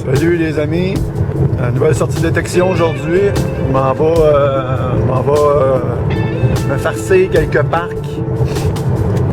Salut les amis, nouvelle sortie de détection aujourd'hui. Je m'en vais me farcer quelques parcs.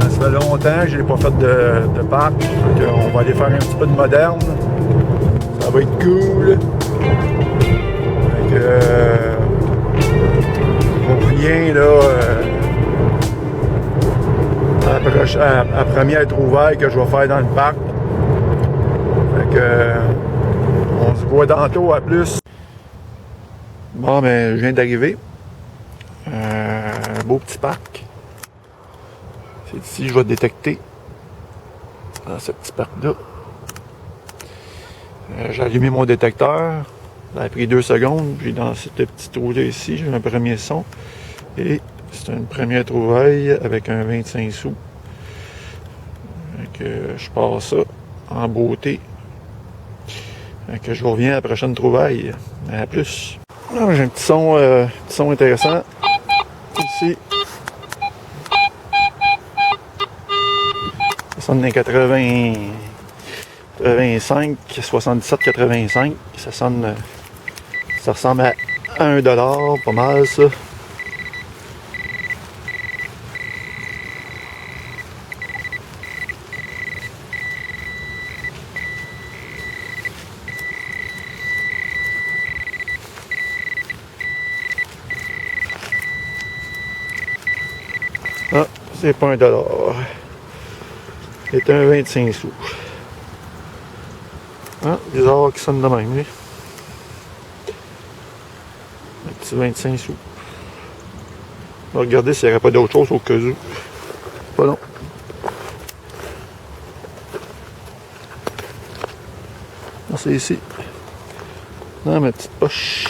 Ça fait longtemps que je n'ai pas fait de parc. On va aller faire un petit peu de moderne. Ça va être cool. On revient là à la première trouvaille que je vais faire dans le parc. On se voit tantôt, à plus. Bon, ben, je viens d'arriver. Un beau petit parc. C'est ici que je vais détecter. Dans ce petit parc-là. J'ai allumé mon détecteur. Ça a pris 2 secondes. Puis dans ce petit trou-là ici, j'ai un premier son. Et c'est une première trouvaille avec un 25 sous. Donc, je passe ça en beauté. Donc, je reviens à la prochaine trouvaille. À plus. Ah, j'ai un petit son intéressant. Ici. Ça sonne dans 85, 77, 85. Ça ressemble à 1$, pas mal ça. Ah, c'est pas 1$. C'est un 25 sous. Ah, bizarre qui sonne de même, lui. Un petit 25 sous. On va regarder s'il n'y aurait pas d'autre chose au cas où. Pas long. Non, c'est ici. Dans ma petite poche.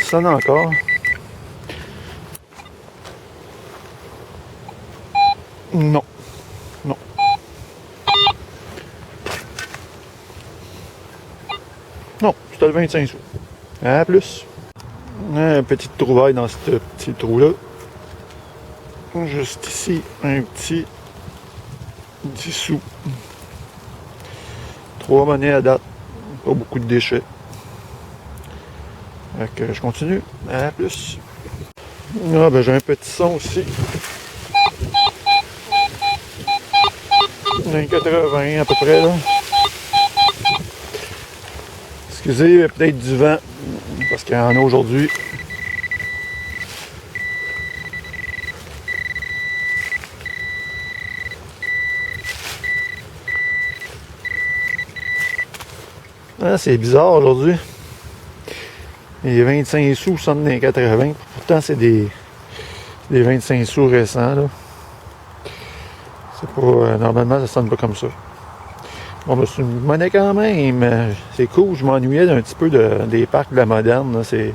Ça sonne encore. Non. Non. Non, c'était le 25 sous. À plus. Une petite trouvaille dans ce petit trou-là. Juste ici, un petit 10 sous. 3 monnaies à date. Pas beaucoup de déchets. Donc, je continue. À plus. Ah, ben, j'ai un petit son aussi. Dans 80 à peu près là. Excusez, il y a peut-être du vent parce qu'il y en a aujourd'hui. Ah, c'est bizarre aujourd'hui. Les 25 sous sonnent dans les 80. Pourtant, c'est des 25 sous récents là. C'est pas. Normalement, ça sonne pas comme ça. Bon, ben, c'est une monnaie quand même. C'est cool. Je m'ennuyais un petit peu des parcs de la moderne. C'est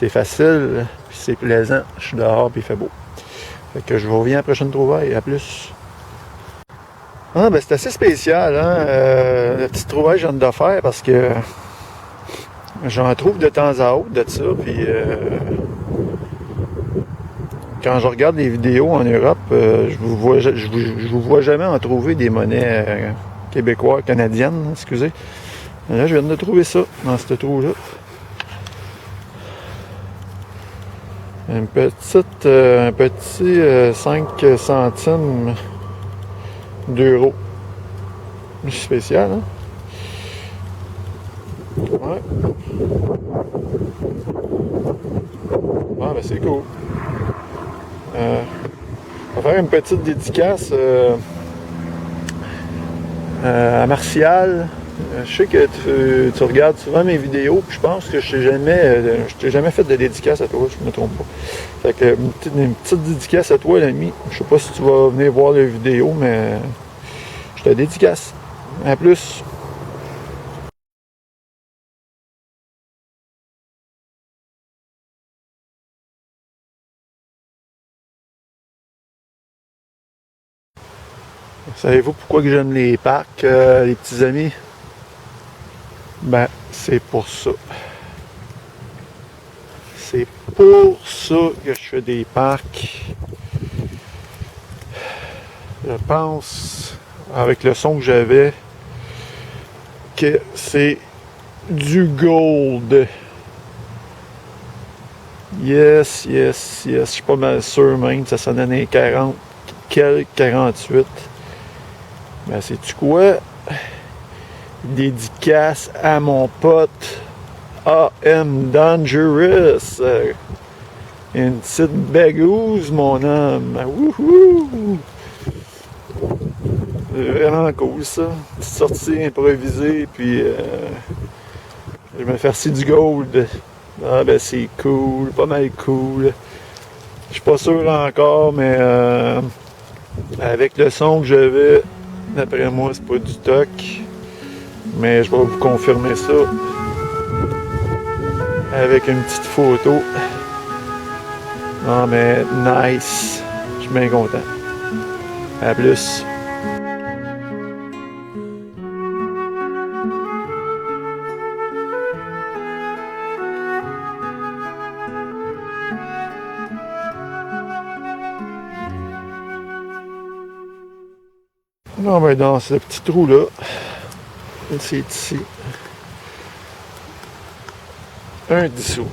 facile, puis c'est plaisant. Je suis dehors, puis il fait beau. Fait que je vous reviens à la prochaine trouvaille. À plus. Ah, ben, c'est assez spécial, hein. La petite trouvaille, je viens de faire parce que j'en trouve de temps à autre de ça. Puis quand je regarde les vidéos en Europe, je vous vois jamais en trouver des monnaies québécoises, canadiennes, excusez. Là, je viens de trouver ça dans ce trou-là. Un petit 5 centimes d'euros. Spécial, hein? Ouais. Ah, ben c'est cool. On va faire une petite dédicace à Martial. Je sais que tu regardes souvent mes vidéos, puis je pense que je t'ai jamais fait de dédicace à toi, je me trompe pas. Fait que une petite dédicace à toi, l'ami. Je sais pas si tu vas venir voir les vidéos, mais je te dédicace. À plus. Savez-vous pourquoi que j'aime les parcs, les petits amis? Ben, c'est pour ça. C'est pour ça que je fais des parcs. Je pense, avec le son que j'avais, que c'est du gold. Yes, yes, yes. Je suis pas mal sûr même. Ça sonnait dans les 40, quelques 48. Ben, sais-tu quoi? Dédicace à mon pote AM Dangerous. Une petite bagouze, mon homme. Wouhou! Vraiment cool, ça. Une petite sortie improvisée, puis je me farcis du gold. Ah, ben c'est cool, pas mal cool. Je suis pas sûr encore, mais avec le son que j'avais, d'après moi, c'est pas du toc. Mais je vais vous confirmer ça avec une petite photo. Ah, mais nice. Je suis bien content. À plus. Non, ben dans ce petit trou-là, c'est ici. Un dissous.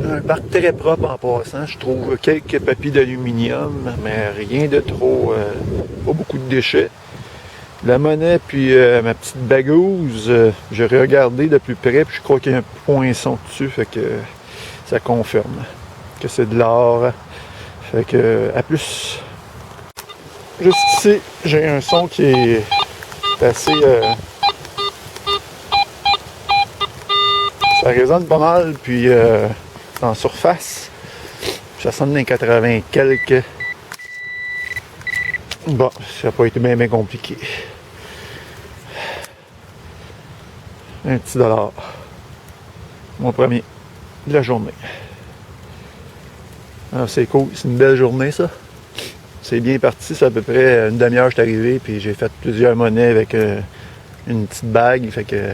Un parc très propre en passant. Je trouve quelques papilles d'aluminium, mais rien de trop. Pas beaucoup de déchets. La monnaie puis ma petite bagouze, j'ai regardé de plus près puis je crois qu'il y a un poinçon dessus, fait que ça confirme que c'est de l'or. Fait que à plus. Juste ici, j'ai un son qui est assez. Ça résonne pas mal, puis en surface, ça sonne dans les 80 quelques. Bon, ça n'a pas été bien compliqué. Un petit dollar. Mon premier de la journée. Alors, c'est cool, c'est une belle journée ça. C'est bien parti, c'est à peu près une demi-heure que je suis arrivé, puis j'ai fait plusieurs monnaies avec une petite bague, fait que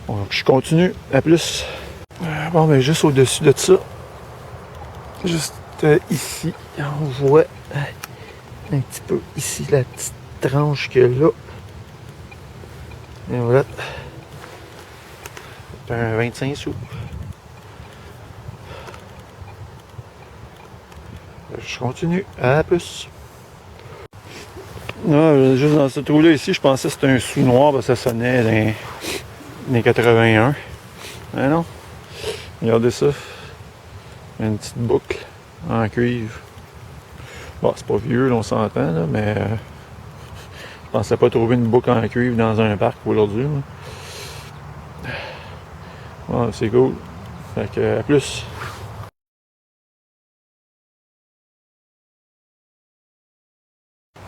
bon, je continue, à plus. Bon, mais juste au-dessus de ça, juste ici, on voit un petit peu ici la petite tranche qu'il y a là. Et voilà. C'est un 25 sous. Je continue. À plus. Non, juste dans ce trou-là ici, je pensais que c'était un sou noir parce que ça sonnait dans les 81. Mais non. Regardez ça. Une petite boucle en cuivre. Bon, c'est pas vieux, là, on s'entend, là, mais je pensais pas trouver une boucle en cuivre dans un parc aujourd'hui. Bon, c'est cool. Fait que, à plus.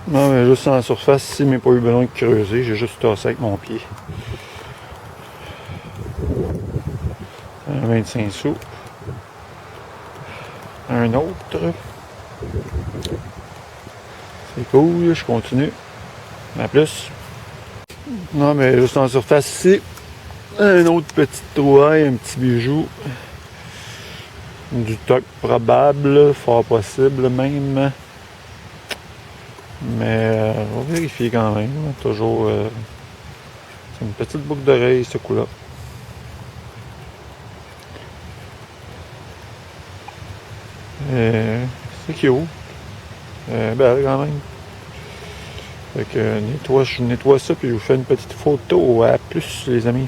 Non, mais juste en surface, ici, mais pas eu besoin de creuser. J'ai juste tassé avec mon pied. Un 25 sous. Un autre. C'est cool, je continue. À plus. Non, mais juste en surface ici, un autre petit trouvaille, un petit bijou. Du toc probable, fort possible même. Mais on va vérifier quand même. Toujours. C'est une petite boucle d'oreille, ce coup-là. C'est cute. Belle quand même. Fait que je nettoie ça puis je vous fais une petite photo. À plus les amis.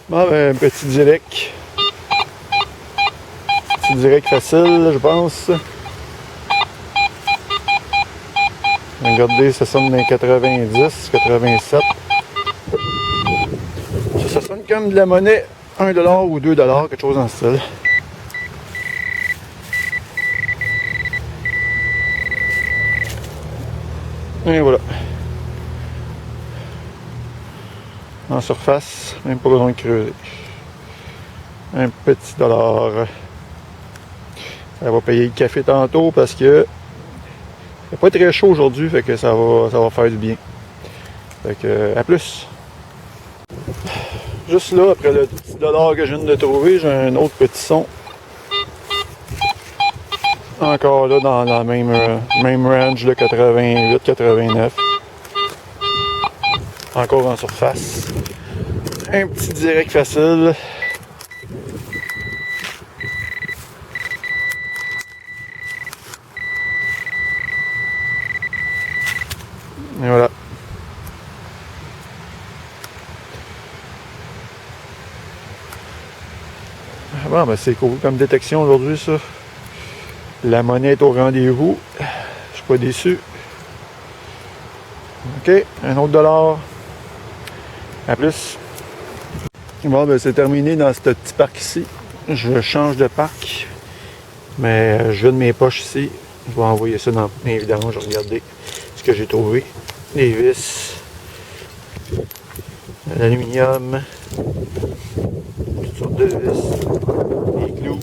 Bon ben petit direct. Petit direct facile je pense. Regardez, ça sonne dans les 90, 87. Ça sonne comme de la monnaie 1$ ou 2$, quelque chose dans ce style. Et voilà. En surface, même pas besoin de creuser. Un petit dollar. Ça va payer le café tantôt parce que il n'est pas très chaud aujourd'hui, fait que ça va faire du bien. Fait que à plus. Juste là, après le petit dollar que je viens de trouver, j'ai un autre petit son. Encore là, dans la même range, de 88-89. Encore en surface. Un petit direct facile. Et voilà. Bon, ben c'est cool comme détection aujourd'hui, ça. La monnaie est au rendez-vous. Je suis pas déçu. OK, un autre dollar. À plus. Bon, ben c'est terminé dans ce petit parc ici. Je change de parc. Mais je vide mes poches ici. Je vais envoyer ça dans les vidanges. Regardez ce que j'ai trouvé. Les vis. L'aluminium. Toutes sortes de vis. Les clous.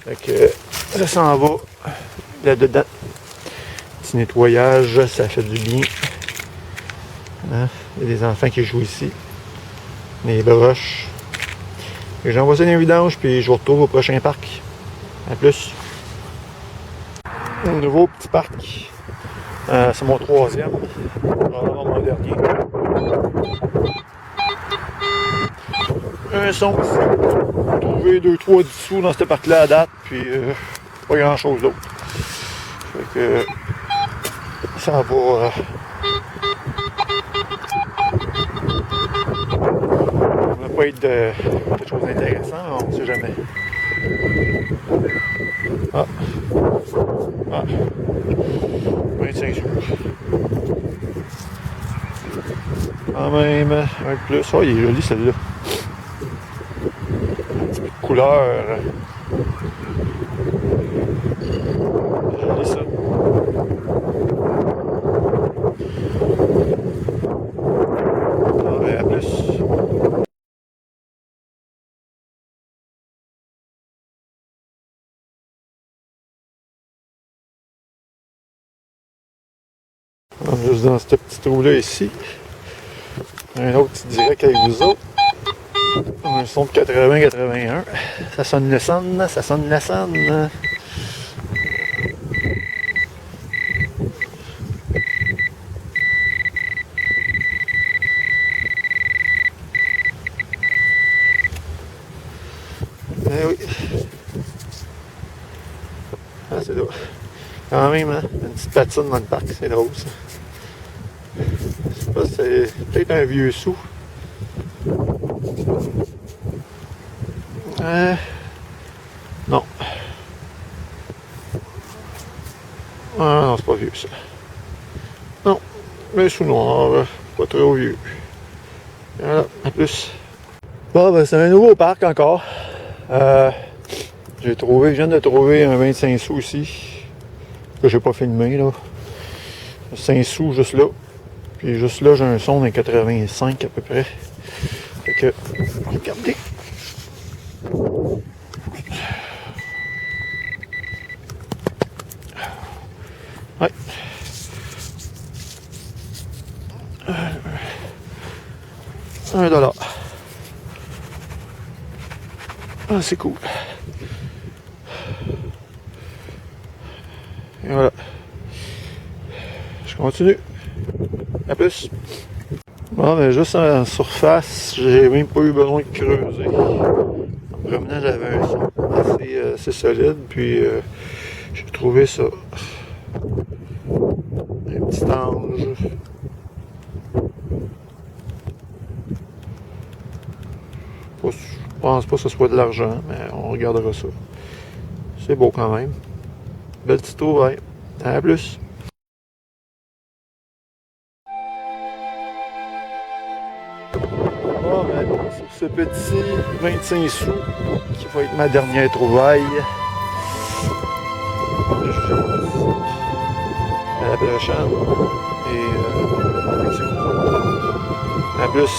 Fait que ça s'en va là-dedans. Petit nettoyage, ça fait du bien. Hein? Il y a des enfants qui jouent ici. Les broches. Et j'envoie ça dans les vidanges, puis je vous retrouve au prochain parc. A plus. Un nouveau petit parc. C'est mon troisième. Probablement mon dernier. Un son ici. J'ai trouvé 2-3 dessous dans ce parc-là à date, puis pas grand-chose d'autre. Fait que ça va. Ça va pas être quelque chose d'intéressant, on ne sait jamais. Ah. 25 sous. Quand même, un peu plus. Oh, il est joli celui-là. Un petit peu de couleur. Joli ça. Ah, ben, à plus. Juste dans ce petit trou-là ici. Un autre petit direct avec vous autres. Un son de 80-81. Ça sonne le sonne, ça sonne la sonne. Eh oui. Ah, c'est drôle. Quand même, hein? Une petite patine dans le parc, c'est drôle ça. Je sais pas, c'est peut-être un vieux sou. Non. Ah non, c'est pas vieux ça. Non, mais sous noir, pas trop vieux. Voilà, à plus. Bon, ben c'est un nouveau parc encore. Je viens de trouver un 25 sous ici. Que j'ai pas filmé là. 5 sous juste là. Puis juste là, j'ai un son d'un 85 à peu près. Fait que, regardez. Ouais. $1. Ah, c'est cool. Et voilà. Je continue. À plus. Bon, mais juste en surface, j'ai même pas eu besoin de creuser. En me promenant, j'avais un son assez solide, puis j'ai trouvé ça. Un petit ange. Je pense pas que ce soit de l'argent, mais on regardera ça. C'est beau quand même. Belle petite trouvaille. À plus. Bon, ben, sur ce petit 25 sous, qui va être ma dernière trouvaille. À la prochaine. Et à plus.